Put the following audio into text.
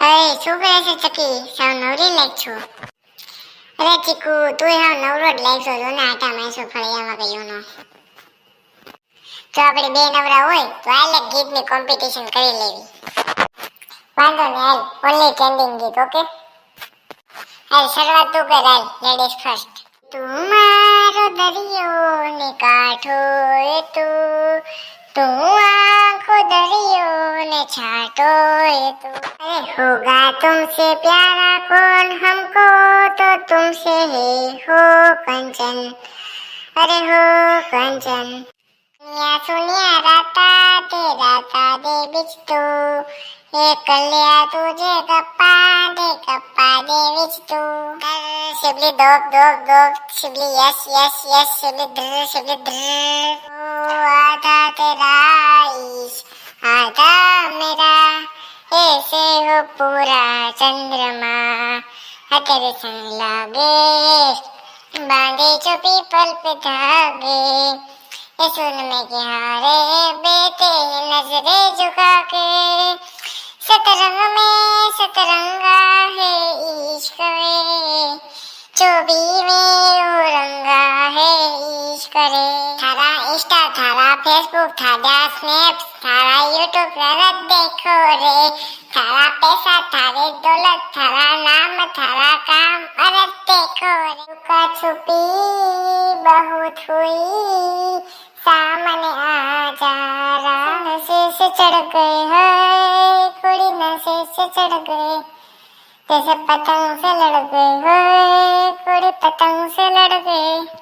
અરે શું કરે છે ચકી? સાવ નવરી લાગ છો. અરે ચીકુ તું હાવ નવરો જ લાગશો જો ને આટા મેસો ફળિયામાં ગયો નો. જો આપણે બે નવરા હોય તો આલે ગીતની કોમ્પિટિશન કરી લેવી. વાંધો નહીં હાલ, ઓનલી ટ્રેન્ડિંગ ગીત ઓકે. હાલ શરૂઆત તું કર હાલ, લેડીઝ ફર્સ્ટ. તું મારો દરિયો ને કાંઠો એ તું आँखों दरियो ने छाटो ये तो अरे होगा तुमसे प्यारा कौन हमको तो तुमसे ही हो कंचन अरे हो कंचन सुनिया राता दे बिच तू ये कलिया तुझे कप्पा दे बिच तू शिबली दो शिबली यस शिबली द्र आधा तेरा इश्क आधा मेरा ऐसे हो पूरा चंद्रमा तेरे संग लागे बांधे जो पीपल पे धागे ये सुन में क्या रे बेटे नजरे झुका के सतरंगा है इश्क में जो भी में रंगा है इश्क रे थारा इंस्टा थारा फेसबुक थारा स्नैप थारा यूट्यूब रत देखो रे थारा पैसा थारे दौलत थारा नाम थारा काम अरत देखो रे छुपा छुपी बहुत हुई सामने आ जा रहा से चढ़ गए है कुड़ी नशे से चढ़ गए जैसे पतंग से लड़ गए हो कुड़ी पतंग से लड़ गए